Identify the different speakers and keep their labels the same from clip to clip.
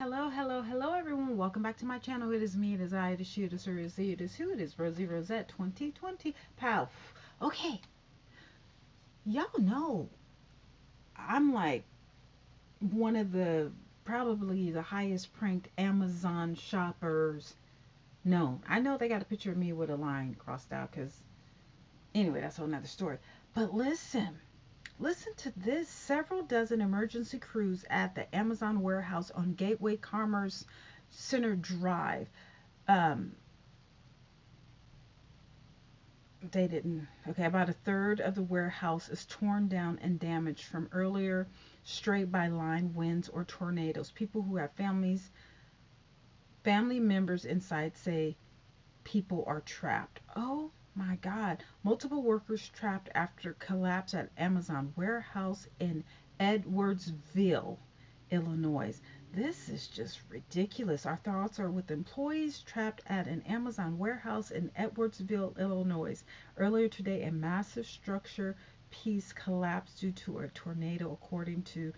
Speaker 1: Hello, hello, hello, everyone. Welcome back to my channel. It is me, it is I, it is she, it is her, it is he, it is who, it is Rosie Rosette 2020. Pow. Okay, y'all know I'm like one of the probably the highest pranked Amazon shoppers known. I know they got a picture of me with a line crossed out because, anyway, that's a whole nother story. But listen to this. Several dozen emergency crews at the Amazon warehouse on Gateway Commerce Center Drive. Um, They didn't. Okay, about a third of the warehouse is torn down and damaged from earlier straight by line winds or tornadoes. People who have family members inside say people are trapped. Oh my God. Multiple workers trapped after collapse at Amazon warehouse in Edwardsville, Illinois. This is just ridiculous. Our thoughts are with employees trapped at an Amazon warehouse in Edwardsville, Illinois. Earlier today, a massive structure piece collapsed due to a tornado, according to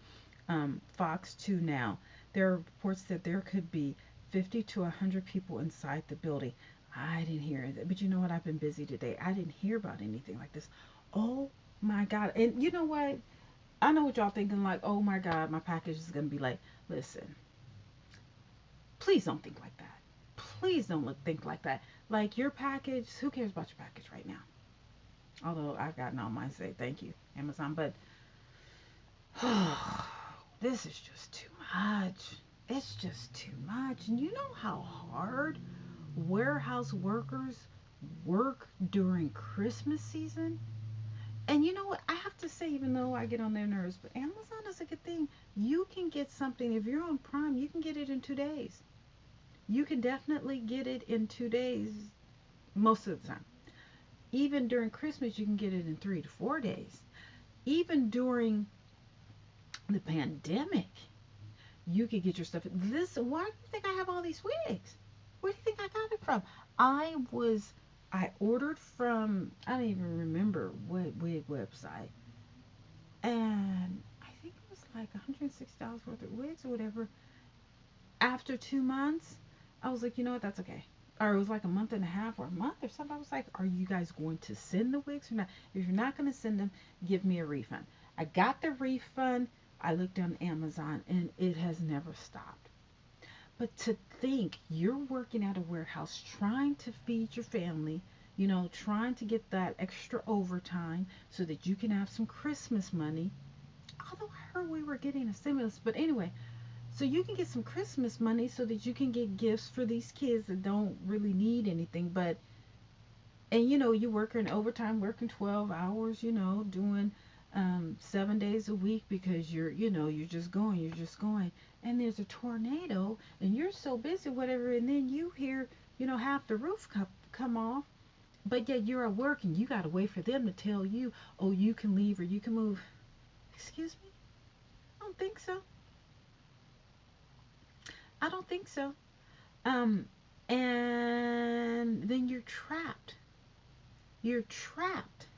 Speaker 1: Fox 2 Now. There are reports that there could be 50 to 100 people inside the building. I didn't hear it, but you know what? I've been busy today. I didn't hear about anything like this. Oh my God. And you know what? I know what y'all thinking, like, oh my God, my package is going to be late. Listen, please don't think like that. Please don't think like that. Like, your package, who cares about your package right now? Although I've gotten all mine say thank you, Amazon, but this is just too much. It's just too much. And you know how hard warehouse workers work during Christmas season? And you know what? I have to say, even though I get on their nerves, but Amazon is a good thing. You can get something, if you're on Prime, you can get it in 2 days. You can definitely get it in 2 days most of the time. Even during Christmas, you can get it in 3 to 4 days. Even during the pandemic, you could get your stuff. This, why do you think I have all these wigs? Where do you think I got it from? I was, I ordered from, I don't even remember what wig website. And I think it was like $160 worth of wigs or whatever. After 2 months, I was like, you know what, that's okay. Or it was like a month and a half or a month or something. I was like, are you guys going to send the wigs or not? If you're not going to send them, give me a refund. I got the refund. I looked on Amazon and it has never stopped. But to think you're working at a warehouse trying to feed your family, trying to get that extra overtime so that you can have some Christmas money. Although I heard we were getting a stimulus, but anyway, so you can get some Christmas money so that you can get gifts for these kids that don't really need anything. But, and you working overtime, working 12 hours, doing 7 days a week because you're just going, and there's a tornado, and you're so busy, whatever, and then you hear, half the roof come off, but yet you're at work and you got to wait for them to tell you, oh, you can leave or you can move. Excuse me? I don't think so. I don't think so. Um, and then you're trapped. You're trapped.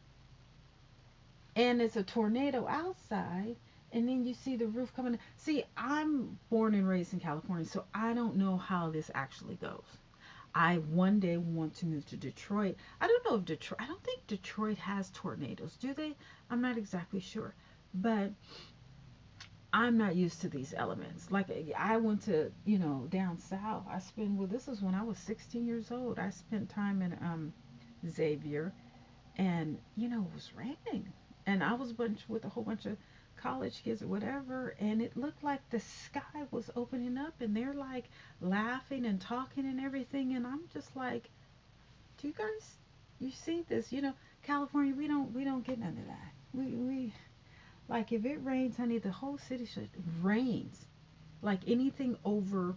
Speaker 1: And it's a tornado outside, and then you see the roof coming. See, I'm born and raised in California, so I don't know how this actually goes. I one day want to move to Detroit. I don't know if Detroit, I don't think Detroit has tornadoes, do they? I'm not exactly sure. But I'm not used to these elements. Like, I went to, down south. I spent, well, this is when I was 16 years old. I spent time in Xavier, and it was raining, and I was with a whole bunch of college kids or whatever, and it looked like the sky was opening up, and they're like laughing and talking and everything, and I'm just like, do you guys, you see this? California, we don't get none of that. We like, if it rains, honey, the whole city should rains. Like, anything over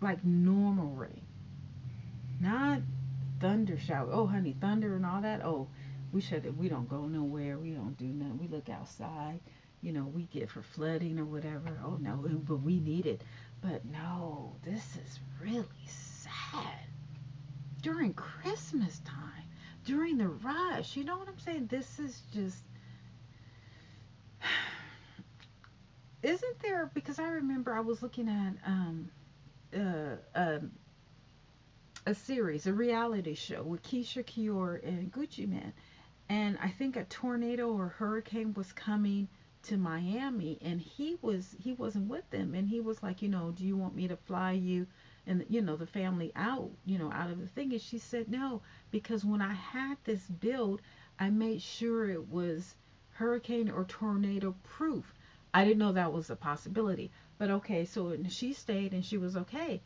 Speaker 1: like normal rain, not thunder shower. Oh, honey, thunder and all that. Oh, we don't go nowhere. We don't do nothing. We look outside. We get for flooding or whatever. Oh no, but we need it. But no, this is really sad during Christmas time, during the rush. You know what I'm saying? This is just Isn't there, because I remember I was looking at uh, um a series, a reality show with Keisha Kior and Gucci Man, and I think a tornado or hurricane was coming to Miami, and he wasn't with them, and he was like, do you want me to fly you and the family out, out of the thing? And she said no, because when I had this build, I made sure it was hurricane or tornado proof. I didn't know that was a possibility, but okay, so she stayed and she was okay.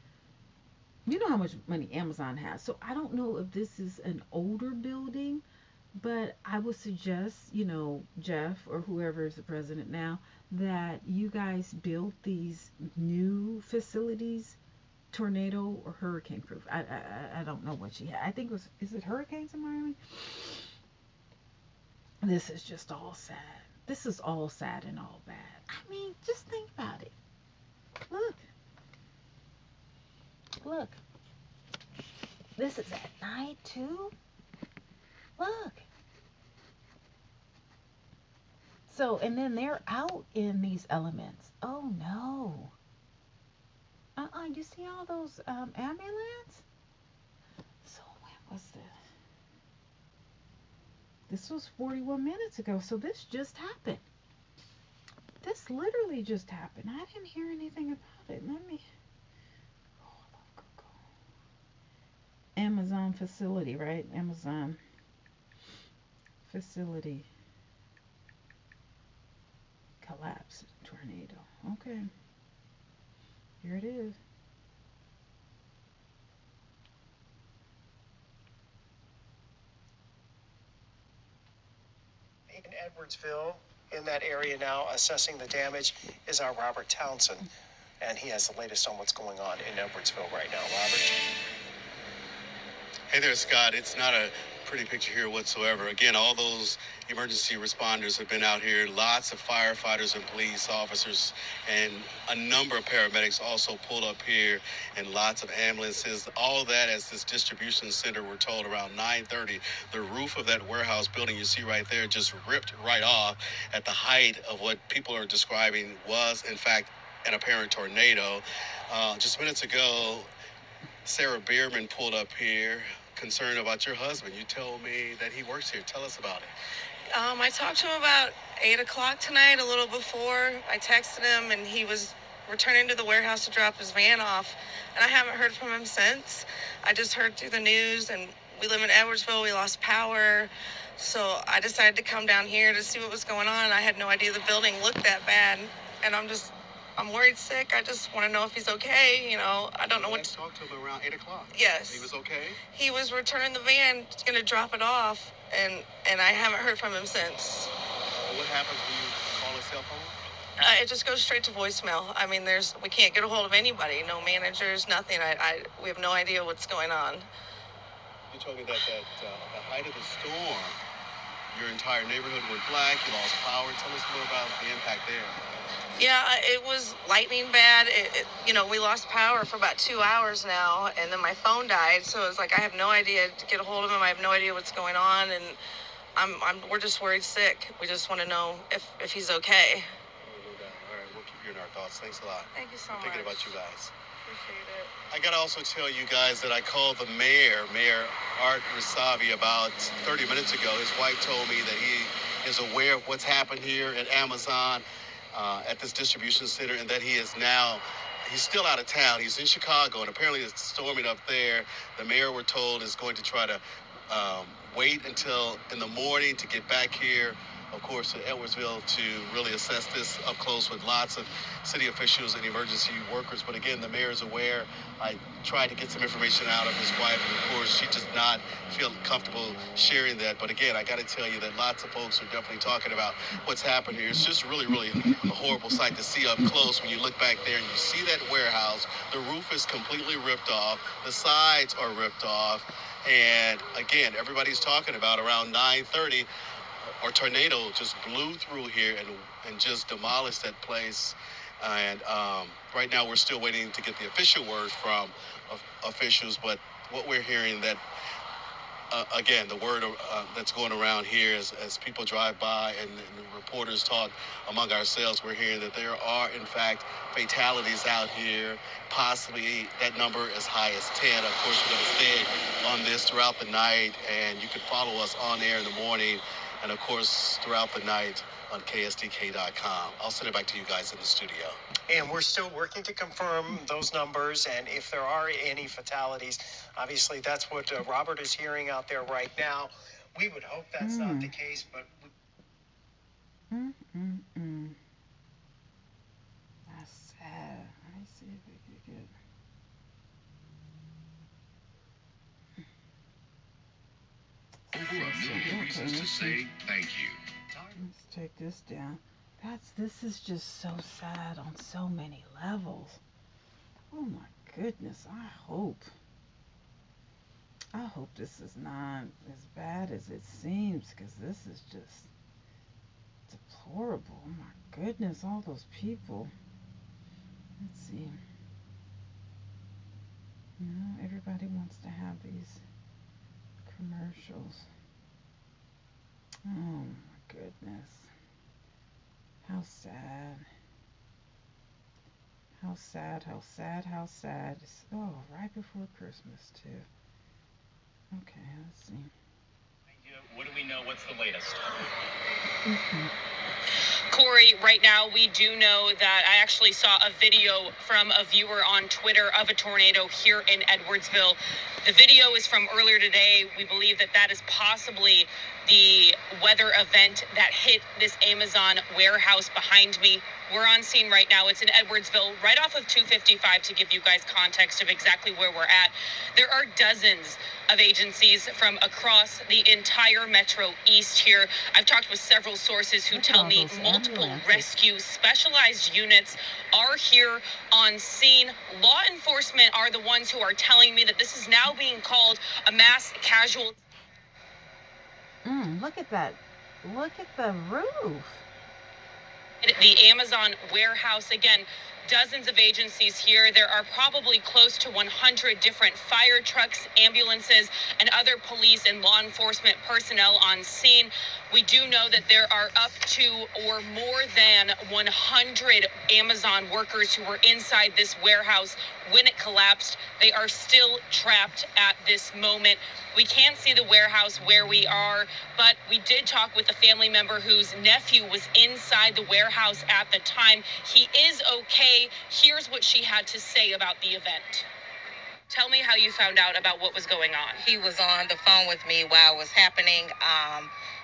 Speaker 1: You know how much money Amazon has. So I don't know if this is an older building, but I would suggest, Jeff or whoever is the president now, that you guys build these new facilities, tornado or hurricane proof. I don't know what she had. I think it was, is it hurricanes in Miami? This is just all sad. This is all sad and all bad. I mean, just think about it. Look, look. This is at night too. Look. So, and then they're out in these elements. Oh no. You see all those ambulance? So when was this? This was 41 minutes ago. So this just happened. This literally just happened. I didn't hear anything about it. Let me. Amazon facility, right? Amazon facility collapse tornado. Okay. Here it is.
Speaker 2: In Edwardsville, in that area now, assessing the damage, is our Robert Townsend. And he has the latest on what's going on in Edwardsville right now. Robert?
Speaker 3: Hey there, Scott. It's not a pretty picture here whatsoever. Again, all those emergency responders have been out here. Lots of firefighters and police officers and a number of paramedics also pulled up here, and lots of ambulances. All that as this distribution center, we're told, around 9:30. The roof of that warehouse building you see right there just ripped right off at the height of what people are describing was, in fact, an apparent tornado. Just minutes ago, Sarah Bierman pulled up here, concerned about your husband. You told me that he works here. Tell us about it.
Speaker 4: I talked to him about 8 o'clock tonight, a little before. I texted him, and he was returning to the warehouse to drop his van off, and I haven't heard from him since. I just heard through the news, and we live in Edwardsville. We lost power, so I decided to come down here to see what was going on. I had no idea the building looked that bad, and I'm worried sick. I just want to know if he's okay. I don't know what to...
Speaker 3: talked to him around 8 o'clock.
Speaker 4: Yes.
Speaker 3: He was okay?
Speaker 4: He was returning the van, going to drop it off, and I haven't heard from him since.
Speaker 3: What happens when you call a cell phone?
Speaker 4: It just goes straight to voicemail. I mean, we can't get a hold of anybody. No managers, nothing. We have no idea what's going on.
Speaker 3: You told me that at the height of the storm, your entire neighborhood went black. You lost power. Tell us more about the impact there.
Speaker 4: Yeah, it was lightning bad. We lost power for about 2 hours now, and then my phone died. So it's like I have no idea to get a hold of him. I have no idea what's going on, and we're just worried sick. We just want to know if he's okay.
Speaker 3: Oh, no doubt. All right, we'll keep you in our thoughts. Thanks a lot.
Speaker 4: Thank you so much.
Speaker 3: Thinking about you guys.
Speaker 4: Appreciate it.
Speaker 3: I gotta also tell you guys that I called the mayor, Mayor Art Risavi, about 30 minutes ago. His wife told me that he is aware of what's happened here at Amazon. At this distribution center, and that he's still out of town. He's in Chicago, and apparently it's storming up there. The mayor, we're told, is going to try to wait until in the morning to get back here, of course, to Edwardsville to really assess this up close with lots of city officials and emergency workers. But again, the mayor is aware. I tried to get some information out of his wife, and of course, she does not feel comfortable sharing that. But again, I got to tell you that lots of folks are definitely talking about what's happened here. It's just really, really a horrible sight to see up close when you look back there and you see that warehouse. The roof is completely ripped off. The sides are ripped off. And again, everybody's talking about around 9:30, a tornado just blew through here and just demolished that place. And right now we're still waiting to get the official word from officials, but what we're hearing that again, the word that's going around here as people drive by and reporters talk among ourselves, we're hearing that there are, in fact, fatalities out here, possibly that number as high as 10. Of course, we're going to stay on this throughout the night, and you can follow us on air in the morning, and, of course, throughout the night on KSDK.com. I'll send it back to you guys in the studio.
Speaker 2: And we're still working to confirm those numbers, and if there are any fatalities, obviously that's what Robert is hearing out there right now. We would hope that's not the case, but
Speaker 1: That's sad. Let me see if we could get.
Speaker 5: Reasons to say thank you.
Speaker 1: Let's take this down. This is just so sad on so many levels. Oh my goodness. I hope this is not as bad as it seems, because this is just deplorable. Oh my goodness, all those people. Let's see. You know, everybody wants to have these commercials. Oh my goodness. How sad. How sad, how sad, how sad. Oh, right before Christmas, too. Okay, let's see.
Speaker 6: What do we know? What's the latest?
Speaker 7: Corey, right now we do know that I actually saw a video from a viewer on Twitter of a tornado here in Edwardsville. The video is from earlier today. We believe that is possibly the weather event that hit this Amazon warehouse behind me. We're on scene right now. It's in Edwardsville, right off of 255, to give you guys context of exactly where we're at. There are dozens of agencies from across the entire Metro East here. I've talked with several sources who tell me multiple rescue specialized units are here on scene. Law enforcement are the ones who are telling me that this is now being called a mass casualty.
Speaker 1: Look at that. Look at the roof.
Speaker 7: The Amazon warehouse, again, dozens of agencies here. There are probably close to 100 different fire trucks, ambulances, and other police and law enforcement personnel on scene. We do know that there are up to or more than 100 Amazon workers who were inside this warehouse when it collapsed. They are still trapped at this moment. We can't see the warehouse where we are, but we did talk with a family member whose nephew was inside the warehouse at the time. He is okay. Here's what she had to say about the event. Tell me how you found out about what was going on.
Speaker 8: He was on the phone with me while it was happening.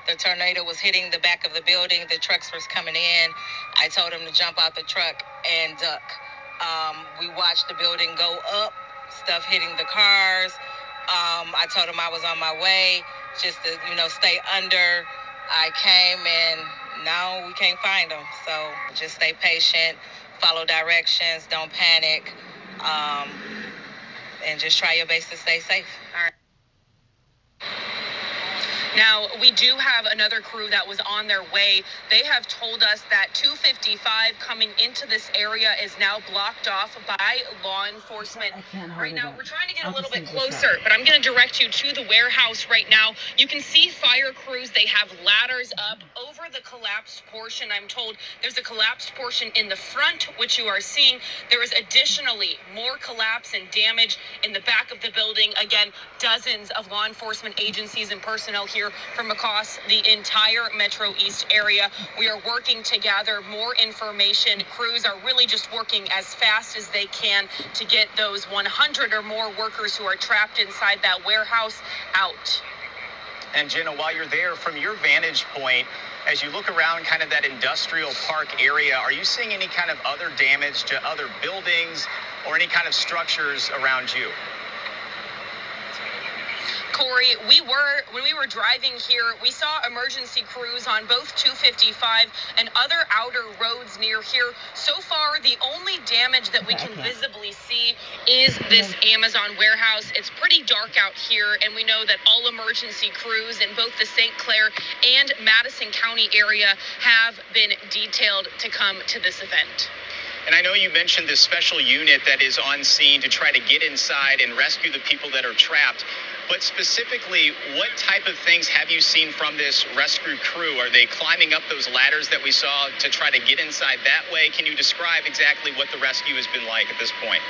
Speaker 8: The tornado was hitting the back of the building. The trucks was coming in. I told him to jump out the truck and duck. We watched the building go up, stuff hitting the cars. I told him I was on my way just to, stay under. I came and now we can't find him. So just stay patient, follow directions, don't panic, and just try your best to stay safe.
Speaker 7: All right. Now, we do have another crew that was on their way. They have told us that 255 coming into this area is now blocked off by law enforcement. Right now, we're trying to get a little bit closer, but I'm going to direct you to the warehouse right now. You can see fire crews. They have ladders up over the collapsed portion. I'm told there's a collapsed portion in the front, which you are seeing. There is additionally more collapse and damage in the back of the building. Again, dozens of law enforcement agencies and personnel here from across the entire Metro East area. We are working to gather more information. Crews are really just working as fast as they can to get those 100 or more workers who are trapped inside that warehouse out.
Speaker 6: And Jenna, while you're there, from your vantage point, as you look around kind of that industrial park area, are you seeing any kind of other damage to other buildings or any kind of structures around you?
Speaker 7: Corey, when we were driving here, we saw emergency crews on both 255 and other outer roads near here. So far, the only damage that we can visibly see is this Amazon warehouse. It's pretty dark out here, and we know that all emergency crews in both the St. Clair and Madison County area have been detailed to come to this event.
Speaker 6: And I know you mentioned this special unit that is on scene to try to get inside and rescue the people that are trapped. But specifically, what type of things have you seen from this rescue crew? Are they climbing up those ladders that we saw to try to get inside that way? Can you describe exactly what the rescue has been like at this point?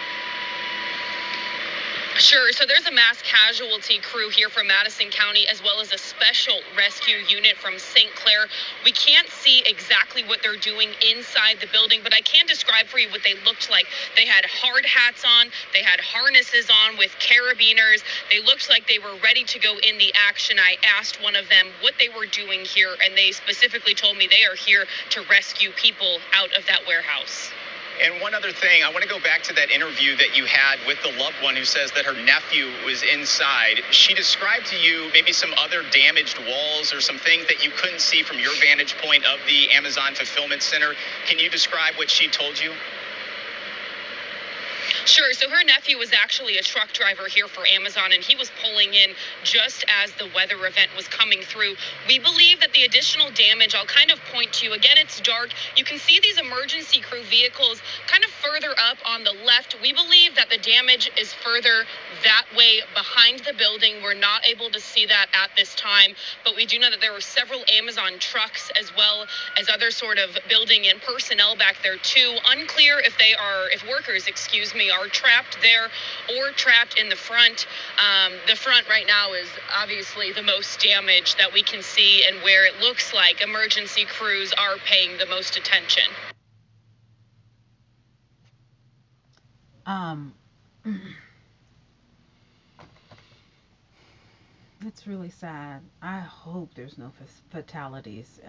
Speaker 7: Sure. So there's a mass casualty crew here from Madison County, as well as a special rescue unit from St. Clair. We can't see exactly what they're doing inside the building, but I can describe for you what they looked like. They had hard hats on. They had harnesses on with carabiners. They looked like they were ready to go in the action. I asked one of them what they were doing here, and they specifically told me they are here to rescue people out of that warehouse.
Speaker 6: And one other thing, I want to go back to that interview that you had with the loved one who says that her nephew was inside. She described to you maybe some other damaged walls or some things that you couldn't see from your vantage point of the Amazon Fulfillment Center. Can you describe what she told you?
Speaker 7: Sure. So her nephew was actually a truck driver here for Amazon, and he was pulling in just as the weather event was coming through. We believe that the additional damage, I'll kind of point to you. Again, it's dark. You can see these emergency crew vehicles kind of further up on the left. We believe that the damage is further that way behind the building. We're not able to see that at this time, but we do know that there were several Amazon trucks as well as other sort of building and personnel back there too. Unclear if workers, are trapped there or trapped in the front. The front right now is obviously the most damaged that we can see, and where it looks like emergency crews are paying the most attention.
Speaker 1: It's really sad. I hope there's no fatalities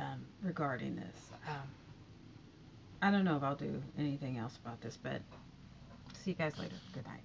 Speaker 1: regarding this. I don't know if I'll do anything else about this, but see you guys later. Good night.